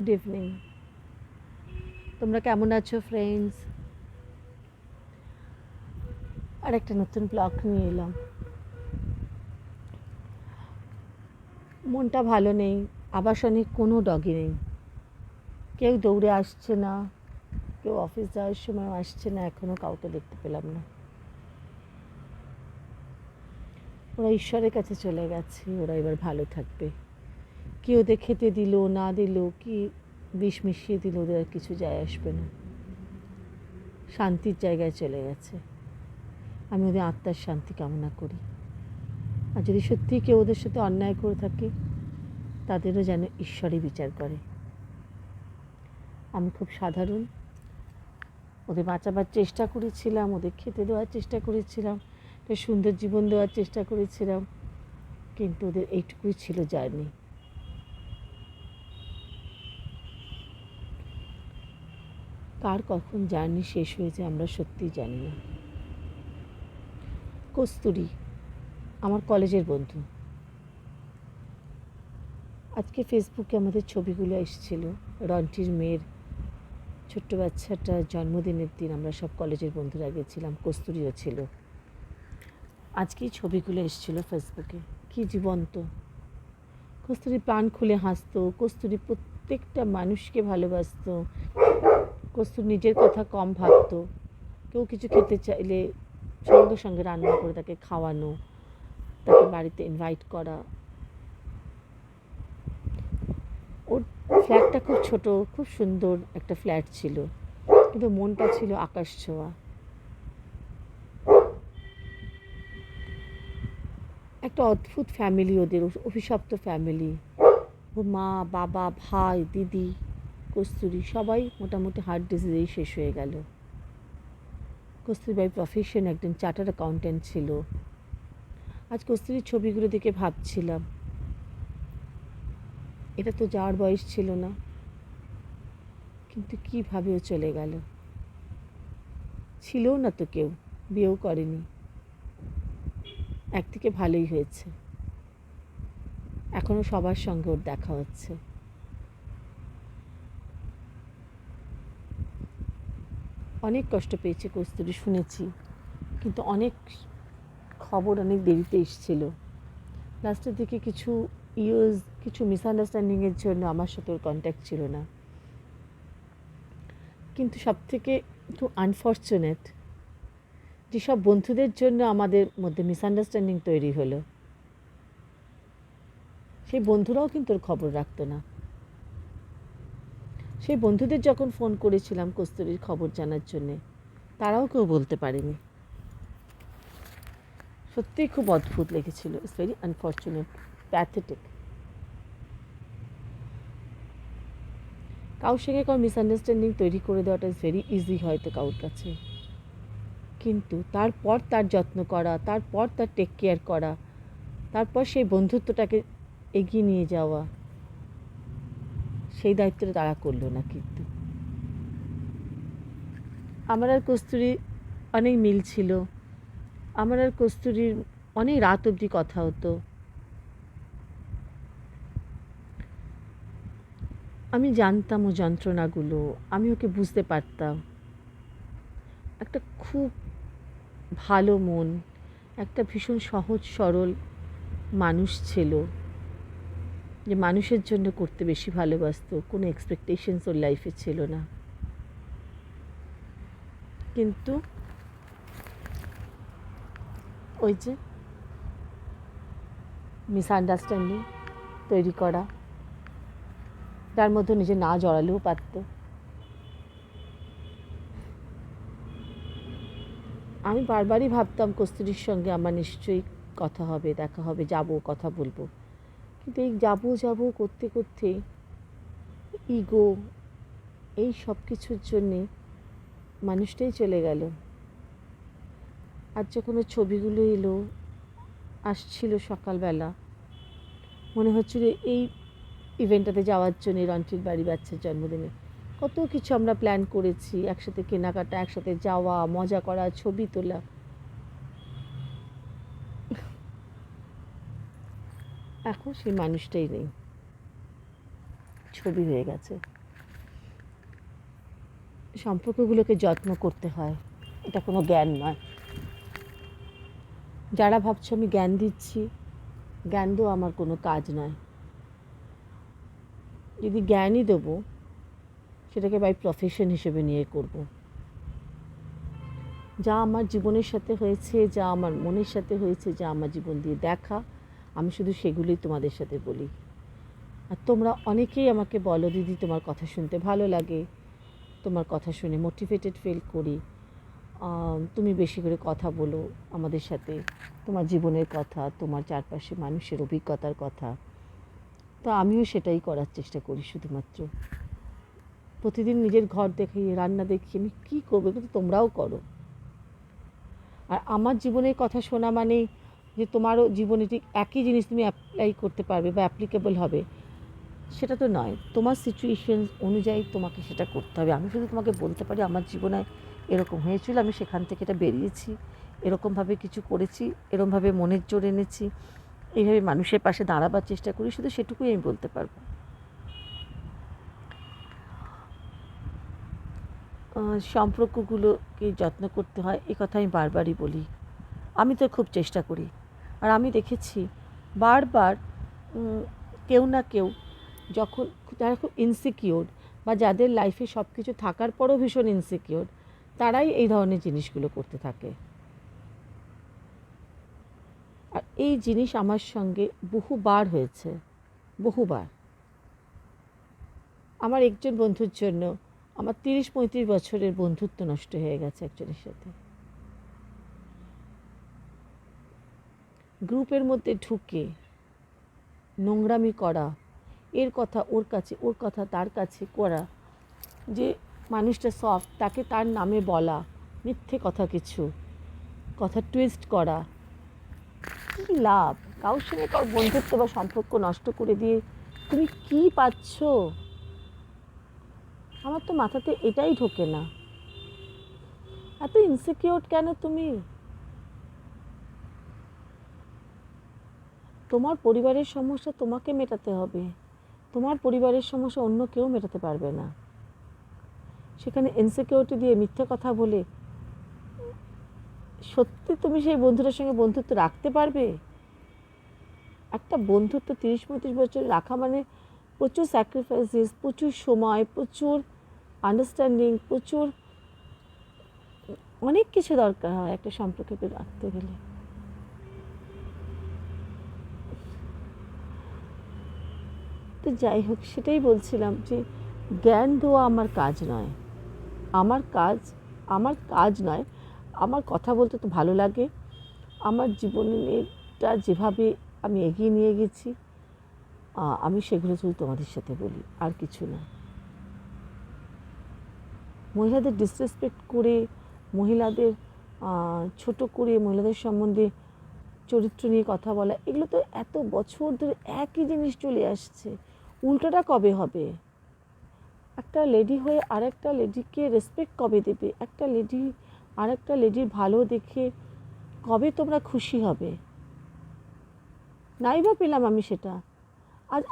Good evening. তোমরা কেমন আছো ফ্রেন্ডস? আর একটা নতুন ব্লগ নিয়ে এলাম। মনটা ভালো নেই। আবাসনে কোনো ডগি নেই, কেউ দৌড়ে আসছে না, কেউ অফিস যাওয়ার সময় আসছে না, এখনও কাউকে দেখতে পেলাম না। ওরা ঈশ্বরের কাছে চলে গেছে, ওরা এবার ভালো থাকবে। কি ওদের খেতে দিল না দিল, কি বিষ মিশিয়ে দিল, ওদের আর কিছু যায় আসবে না। শান্তির জায়গায় চলে গেছে। আমি ওদের আত্মার শান্তি কামনা করি। আর যদি সত্যিই কেউ ওদের সাথে অন্যায় করে থাকে, তাদেরও যেন ঈশ্বরই বিচার করে। আমি খুব সাধারণ, ওদের বাঁচাবার চেষ্টা করেছিলাম, ওদের খেতে দেওয়ার চেষ্টা করেছিলাম, একটা সুন্দর জীবন দেওয়ার চেষ্টা করেছিলাম, কিন্তু ওদের এইটুকুই ছিল জার্নি। কার কখন জার্নি শেষ হয়েছে আমরা সত্যিই জানি না। কস্তুরী আমার কলেজের বন্ধু। আজকে ফেসবুকে আমাদের ছবিগুলো এসেছিল, রন্টির মেয়ের ছোট্ট বাচ্চাটার জন্মদিনের দিন আমরা সব কলেজের বন্ধুরা গেছিলাম, কস্তুরীও ছিল। আজকেই ছবিগুলো এসেছিল ফেসবুকে, কি জীবন্ত। কস্তুরী প্রাণ খুলে হাসতো, কস্তুরী প্রত্যেকটা মানুষকে ভালোবাসতো, কস্তুরী নিজের কথা কম ভাবতো। কেউ কিছু খেতে চাইলে সঙ্গে সঙ্গে রান্না করে তাকে খাওয়ানো, তাকে বাড়িতে ইনভাইট করা। ওর ফ্ল্যাটটা খুব ছোট, খুব সুন্দর একটা ফ্ল্যাট ছিল, কিন্তু মনটা ছিল আকাশ ছোঁয়া। একটা অদ্ভুত ফ্যামিলি ওদের, অভিশপ্ত ফ্যামিলি। ওর মা, বাবা, ভাই, দিদি, কস্তুরী সবাই মোটামুটি হার্ট ডিজিজেই শেষ হয়ে গেল। কস্তুরী বাই প্রফেশন একজন চার্টার্ড অ্যাকাউন্ট্যান্ট ছিল। আজ কস্তুরীর ছবিগুলো দেখে ভাবছিলাম, এটা তো যাওয়ার বয়স ছিল না, কিন্তু কীভাবে ও চলে গেল। ছিলও না তো কেউ, বিয়েও করেনি। একদিকে ভালোই হয়েছে, এখনও সবার সঙ্গে ওর দেখা হচ্ছে। অনেক কষ্ট পেয়েছে কস্তুরী শুনেছি, কিন্তু অনেক খবর অনেক দেরিতে এসেছিল। লাস্টের দিকে কিছু মিসআন্ডারস্ট্যান্ডিংয়ের জন্য আমার সাথে ওর কন্ট্যাক্ট ছিল না। কিন্তু সবথেকে একটু আনফর্চুনেট, যেসব বন্ধুদের জন্য আমাদের মধ্যে মিসআন্ডারস্ট্যান্ডিং তৈরি হলো, সেই বন্ধুরাও কিন্তু ওর খবর রাখতো না। সেই বন্ধুদের যখন ফোন করেছিলাম কস্তুরীর খবর জানার জন্যে, তারাও কেউ বলতে পারেনি। সত্যিই খুব অদ্ভুত লেগেছিল। It's very unfortunate, pathetic. কারোর সঙ্গে কারো মিসআন্ডারস্ট্যান্ডিং তৈরি করে দেওয়াটা ইজ ভেরি ইজি হয়তো কারোর কাছে, কিন্তু তারপর তার যত্ন করা, তারপর তার টেক কেয়ার করা, তারপর সেই বন্ধুত্বটাকে এগিয়ে নিয়ে যাওয়া, সেই দায়িত্বটা তারা করলো না। কিন্তু আমার আর কস্তুরী অনেক মিল ছিল। আমার আর কস্তুরীর অনেক রাত অবধি কথা হতো। আমি জানতাম ও যন্ত্রণাগুলো, আমি ওকে বুঝতে পারতাম। একটা খুব ভালো মন, একটা ভীষণ সহজ সরল মানুষ ছিল, যে মানুষের জন্য করতে বেশি ভালোবাসতো। কোনো এক্সপেকটেশনস ওর লাইফে ছিল না। কিন্তু ওই যে মিসআন্ডারস্ট্যান্ডিং তৈরি করা, তার মধ্যে নিজে না জড়ালেও পারত। আমি বারবারই ভাবতাম কস্তুরীর সঙ্গে আমার নিশ্চয়ই কথা হবে, দেখা হবে, যাব, কথা বলবো। কিন্তু এই যাবো করতে করতে ইগো, এই সব কিছুর জন্যে মানুষটাই চলে গেল। আর যখন ওর ছবিগুলো এলো, আসছিল সকালবেলা, মনে হচ্ছিল এই ইভেন্টটাতে যাওয়ার জন্যে, রন্টির বাড়ি বাচ্চার জন্মদিনে কত কিছু আমরা প্ল্যান করেছি, একসাথে কেনাকাটা, একসাথে যাওয়া, মজা করা, ছবি তোলা। এখন সেই মানুষটাই নেই। ছবি হয়ে গেছে। সম্পর্কগুলোকে যত্ন করতে হয়, এটা কোনো জ্ঞান নয়। যারা ভাবছো আমি জ্ঞান দিচ্ছি, জ্ঞান দেওয়া আমার কোনো কাজ নয়। যদি জ্ঞানই দেবো, সেটাকে বাই প্রফেশন হিসেবে নিয়ে করব। যা আমার জীবনের সাথে হয়েছে, যা আমার মনের সাথে হয়েছে, যা আমার জীবন দিয়ে দেখা, আমি শুধু সেগুলোই তোমাদের সাথে বলি। আর তোমরা অনেকেই আমাকে বলো, দিদি তোমার কথা শুনতে ভালো লাগে, তোমার কথা শুনে মোটিভেটেড ফিল করি, তুমি বেশি করে কথা বলো আমাদের সাথে, তোমার জীবনের কথা, তোমার চারপাশে মানুষের অভিজ্ঞতার কথা। তো আমিও সেটাই করার চেষ্টা করি। শুধুমাত্র প্রতিদিন নিজের ঘর দেখি, রান্না দেখি, আমি কী করবো, কিন্তু তোমরাও করো। আর আমার জীবনের কথা শোনা মানেই যে তোমারও জীবনে ঠিক একই জিনিস তুমি অ্যাপ্লাই করতে পারবে বা অ্যাপ্লিকেবল হবে, সেটা তো নয়। তোমার সিচুয়েশন অনুযায়ী তোমাকে সেটা করতে হবে। আমি শুধু তোমাকে বলতে পারি আমার জীবনে এরকম হয়েছিল, আমি সেখান থেকে এটা বেরিয়েছি, এরকমভাবে কিছু করেছি, এরকমভাবে মনের জোর এনেছি, এইভাবে মানুষের পাশে দাঁড়াবার চেষ্টা করি, শুধু সেটুকুই আমি বলতে পারবো। সম্পর্কগুলোকে যত্ন করতে হয়, এ কথা আমি বারবারই বলি। আমি তো খুব চেষ্টা করি। আর আমি দেখেছি বারবার কেউ না কেউ যখন, যারা খুব ইনসিকিওর বা যাদের লাইফে সব কিছু থাকার পরও ভীষণ ইনসিকিওর, তারাই এই ধরনের জিনিসগুলো করতে থাকে। আর এই জিনিস আমার সঙ্গে বহুবার হয়েছে, বহুবার। আমার একজন বন্ধুর জন্য আমার 30-35 বছরের বন্ধুত্ব নষ্ট হয়ে গেছে একজনের সাথে। গ্রুপের মধ্যে ঢুকে নোংরামি করা, এর কথা ওর কাছে, ওর কথা তার কাছে করা, যে মানুষটা সফট তাকে তার নামে বলা, মিথ্যে কথা, কিছু কথা টুইস্ট করা, কী লাভ? কারোর সঙ্গে কারোর বন্ধুত্ব বা সম্পর্ক নষ্ট করে দিয়ে তুমি কী পাচ্ছ? আমার তো মাথাতে এটাই ঢোকে না। এত ইনসিকিউর কেন তুমি? তোমার পরিবারের সমস্যা তোমাকে মেটাতে হবে, তোমার পরিবারের সমস্যা অন্য কেউ মেটাতে পারবে না। সেখানে ইনসিকিউরিটি দিয়ে মিথ্যে কথা বলে সত্যি তুমি সেই বন্ধুটার সঙ্গে বন্ধুত্ব রাখতে পারবে? একটা বন্ধুত্ব 30-35 বছর রাখা মানে প্রচুর স্যাক্রিফাইসেস, প্রচুর সময়, প্রচুর আন্ডারস্ট্যান্ডিং, প্রচুর অনেক কিছু দরকার হয় একটা সম্পর্ককে রাখতে গেলে। তো যাই হোক, সেটাই বলছিলাম যে জ্ঞান দেওয়া আমার কাজ নয়। আমার কাজ নয়। আমার কথা বলতে তো ভালো লাগে। আমার জীবনেরটা যেভাবে আমি এগিয়ে নিয়ে গেছি, আমি সেগুলো শুধু তোমাদের সাথে বলি, আর কিছু না। মহিলাদের ডিসরেসপেক্ট করে, মহিলাদের ছোট করে, মহিলাদের সম্বন্ধে চরিত্র নিয়ে কথা বলা, এগুলো তো এত বছর ধরে একই জিনিস চলে আসছে। উল্টোটা কবে হবে? একটা লেডি হয়ে আরেকটা লেডিকে রেসপেক্ট কবে দেবে? একটা লেডি আরেকটা লেডির ভালো দেখে কবে তোমরা খুশি হবে? নাই বা পেলাম আমি সেটা। আজ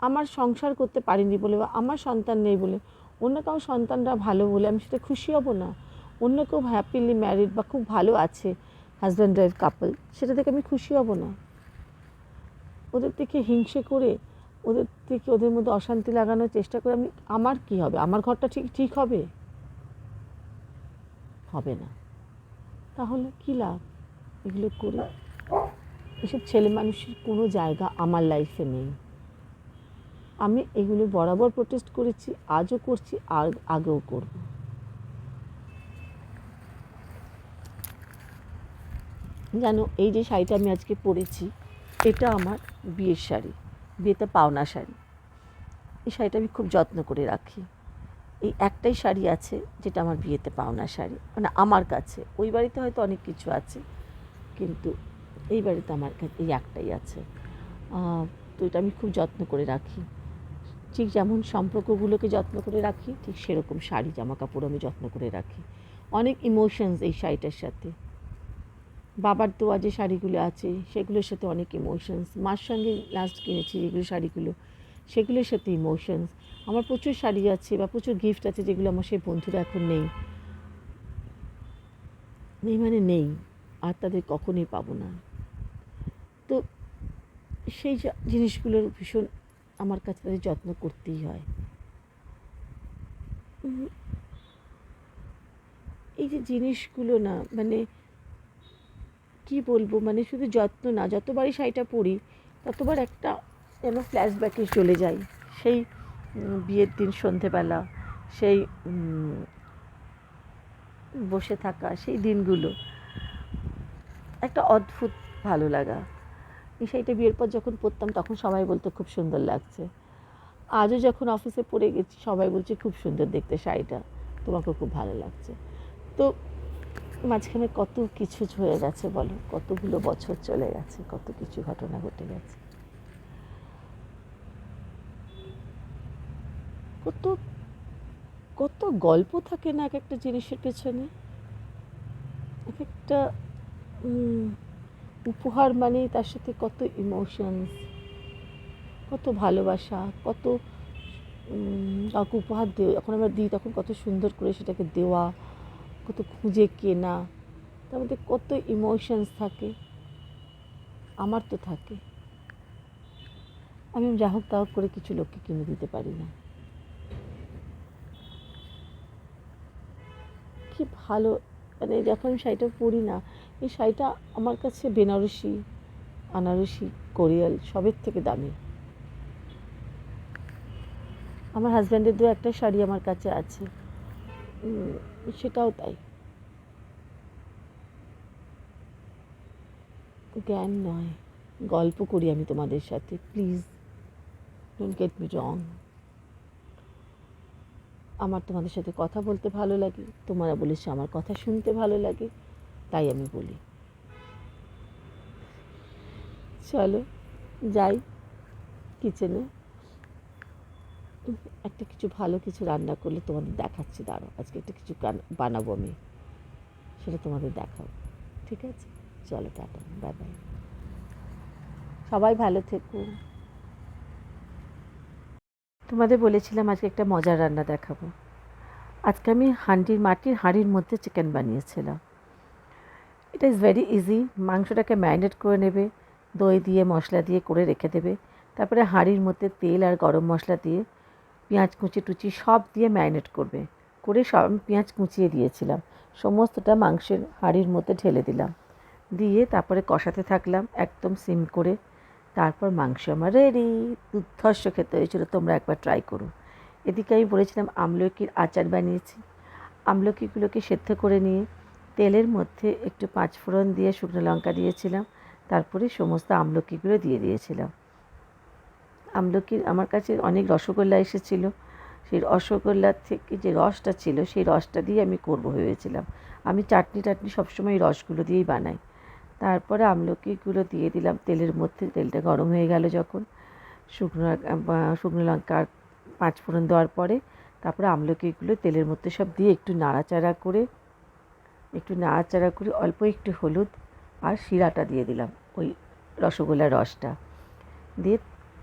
আমার সংসার করতে পারিনি বলে, বা আমার সন্তান নেই বলে, অন্য কারো সন্তানরা ভালো বলে আমি সেটা খুশি হব না? অন্য কেউ হ্যাপিলি ম্যারিড বা খুব ভালো আছে, হাজব্যান্ড ওয়াইফ কাপল, সেটা থেকে আমি খুশি হব না? ওদের থেকে হিংসে করে, ওদের থেকে ওদের মধ্যে অশান্তি লাগানোর চেষ্টা করে আমার কী হবে? আমার ঘরটা ঠিক হবে? হবে না। তাহলে কী লাভ এগুলো করে? এসব ছেলে মানুষের কোনো জায়গা আমার লাইফে নেই। আমি এগুলো বরাবর প্রোটেস্ট করেছি, আজও করছি, আর আগেও করব। জানো, এই যে শাড়িটা আমি আজকে পরেছি, এটা আমার বিয়ের শাড়ি, বিয়েতে পাওনা শাড়ি। এই শাড়িটা আমি খুব যত্ন করে রাখি। এই একটাই শাড়ি আছে যেটা আমার বিয়েতে পাওনা শাড়ি, মানে আমার কাছে। ওই বাড়িতে হয়তো অনেক কিছু আছে, কিন্তু এই বাড়িতে আমার কাছে এই একটাই আছে। তো এটা আমি খুব যত্ন করে রাখি। ঠিক যেমন সম্পর্কগুলোকে যত্ন করে রাখি, ঠিক সেরকম শাড়ি জামা কাপড় আমি যত্ন করে রাখি। অনেক ইমোশনস এই শাড়িটার সাথে। বাবার দেওয়া যে শাড়িগুলো আছে সেগুলোর সাথে অনেক ইমোশনস। মার সঙ্গে লাস্ট কিনেছি যেগুলো শাড়িগুলো, সেগুলোর সাথে ইমোশনস। আমার প্রচুর শাড়ি আছে বা প্রচুর গিফট আছে যেগুলো আমার সেই বন্ধুরা এখন নেই, নেই মানে নেই, আর তাদের কখনোই পাবো না। তো সেই জিনিসগুলোর ভীষণ আমার কাছে তাদের যত্ন করতেই হয়। এই যে জিনিসগুলো না, মানে কি বলবো, মানে শুধু যত্ন না, যতবারই শাড়িটা পরি ততবার একটা যেন ফ্ল্যাশব্যাকে চলে যাই। সেই বিয়ের দিন সন্ধেবেলা, সেই বসে থাকা সেই দিনগুলো, একটা অদ্ভুত ভালো লাগা। এই শাড়িটা বিয়ের পর যখন পরতাম তখন সবাই বলতো খুব সুন্দর লাগছে। আজও যখন অফিসে পরে গেছি সবাই বলছে খুব সুন্দর দেখতে শাড়িটা, তোমাকে খুব ভালো লাগছে। তো মাঝখানে কত কিছু হয়ে গেছে বলো, কতগুলো বছর চলে গেছে, কত কিছু ঘটনা ঘটে গেছে, কত কত গল্প থাকে না এক একটা জিনিসের পেছনে। এক একটা উপহার মানে তার সাথে কত ইমোশনস, কত ভালোবাসা, কত কাউকে উপহার যখন আমরা দিই তখন কত সুন্দর করে সেটাকে দেওয়া, কত খুঁজে কেনা, তার মধ্যে কত ইমোশনস থাকে। আমার তো থাকে। আমি যা হোক তা হোক করে কিছু লোককে কিনে দিতে পারি না। কি ভালো, মানে যখন আমি শাড়িটা পরি না, এই শাড়িটা আমার কাছে বেনারসি, আনারসি, কোরিয়াল সবের থেকে দামি। আমার হাজব্যান্ডের দু একটা শাড়ি আমার কাছে আছে, সেটাও তাই। জ্ঞান নয়, গল্প করি আমি তোমাদের সাথে, প্লিজ ডোন্ট গেট মি রং। আমার তোমাদের সাথে কথা বলতে ভালো লাগে, তোমরা বলেছো আমার কথা শুনতে ভালো লাগে, তাই আমি বলি। চলো যাই কিচেনে, একটা কিছু ভালো কিছু রান্না করলে তোমাদের দেখাচ্ছি, দাঁড়াও আজকে একটা কিছু বানাবো আমি, সেটা তোমাদের দেখাবো, ঠিক আছে? চলো টাটা, বাই বাই, সবাই ভালো থেকো। তোমাদের বলেছিলাম আজকে একটা মজার রান্না দেখাবো। আজকে আমি মাটির হাঁড়ির মধ্যে চিকেন বানিয়েছিলাম। এটা ইজ ভেরি ইজি। মাংসটাকে ম্যারিনেট করে নেবে, দই দিয়ে মশলা দিয়ে করে রেখে দেবে। তারপরে হাঁড়ির মধ্যে তেল আর গরম মশলা দিয়ে পেঁয়াজ কুচি টুচি সব দিয়ে ম্যারিনেট করবে, করে সব পেঁয়াজ কুচিয়ে দিয়েছিলাম, সমস্তটা মাংসের হাঁড়ির মধ্যে ঢেলে দিলাম, দিয়ে তারপরে কষাতে থাকলাম একদম সিম করে। তারপর মাংস আমার রেডি। দুর্ধর্ষ খেতে হয়েছিল, তোমরা একবার ট্রাই করো। এদিকে আমি বলেছিলাম আমলকির আচার বানিয়েছি। আমলকিগুলোকে সেদ্ধ করে নিয়ে তেলের মধ্যে একটু পাঁচফোড়ন দিয়ে শুকনো লঙ্কা দিয়েছিলাম, তারপরে সমস্ত আমলকিগুলো দিয়ে দিয়েছিলাম। আমলকির আমার কাছে অনেক রসগোল্লা এসেছিলো, সেই রসগোল্লার থেকে যে রসটা ছিল সেই রসটা দিয়ে আমি করবো ভেবেছিলাম। আমি চাটনি টাটনি সবসময় এই রসগুলো দিয়েই বানাই। তারপরে আমলকিগুলো দিয়ে দিলাম তেলের মধ্যে, তেলটা গরম হয়ে গেল যখন, শুকনো লঙ্কা আর পাঁচফোড়ন দেওয়ার পরে তারপরে আমলকিগুলো তেলের মধ্যে সব দিয়ে একটু নাড়াচাড়া করে অল্প একটু হলুদ আর শিরাটা দিয়ে দিলাম, ওই রসগোল্লার রসটা দিয়ে।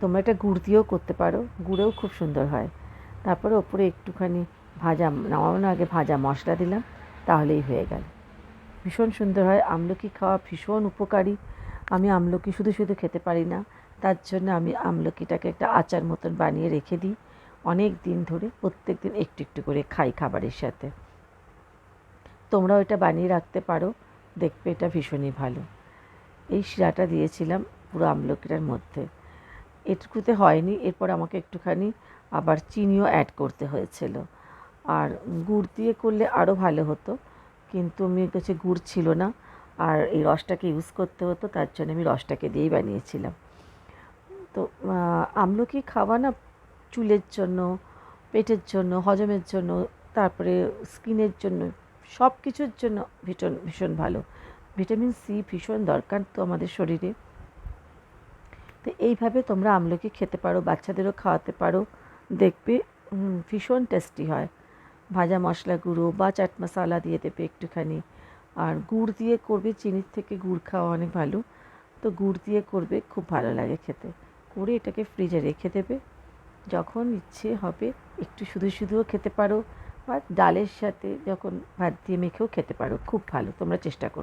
তোমরা এটা গুড় দিয়েও করতে পারো, গুড়েও খুব সুন্দর হয়। তারপরে ওপরে একটুখানি নামানোর আগে ভাজা মশলা দিলাম, তাহলেই হয়ে গেল। ভীষণ সুন্দর হয়। আমলকি খাওয়া ভীষণ উপকারী। আমি আমলকি শুধু শুধু খেতে পারি না, তার জন্য আমি আমলকিটাকে একটা আচার মতন বানিয়ে রেখে দিই অনেক দিন ধরে, প্রত্যেক দিন একটু একটু করে খাই খাবারের সাথে। তোমরাও এটা বানিয়ে রাখতে পারো, দেখবে এটা ভীষণই ভালো। এই শিরাটা দিয়েছিলাম পুরো আমলকিটার মধ্যে, এটুকুতে হয়নি, এরপর আমাকে একটুখানি আবার চিনিও অ্যাড করতে হয়েছিল। আর গুড় দিয়ে করলে আরও ভালো হতো, কিন্তু আমার কাছে গুড় ছিল না আর এই রসটাকে ইউজ করতে হতো, তার জন্য আমি রসটাকে দিয়েই বানিয়েছিলাম। তো আমলকি খাওয়া না চুলের জন্য, পেটের জন্য, হজমের জন্য, তারপরে স্কিনের জন্য, সব কিছুর জন্য ভীষণ ভীষণ ভালো। ভিটামিন সি ভীষণ দরকার তো আমাদের শরীরে। তো এইভাবে তোমরা আমলকি খেতে পারো, বাচ্চাদেরও খাওয়াতে পারো, দেখবে ভীষণ টেস্টি হয়। ভাজা মশলা গুঁড়ো বা চাট মশলা দিয়ে দেবে একটুখানি, আর গুড় দিয়ে করবে, চিনির থেকে গুড় খাওয়া অনেক ভালো, তো গুড় দিয়ে করবে, খুব ভালো লাগে খেতে। করে এটাকে ফ্রিজে রেখে দেবে, যখন ইচ্ছে হবে একটু শুধু শুধুও খেতে পারো, বা ডালের সাথে যখন ভাত দিয়ে মেখেও খেতে পারো, খুব ভালো, তোমরা চেষ্টা করো।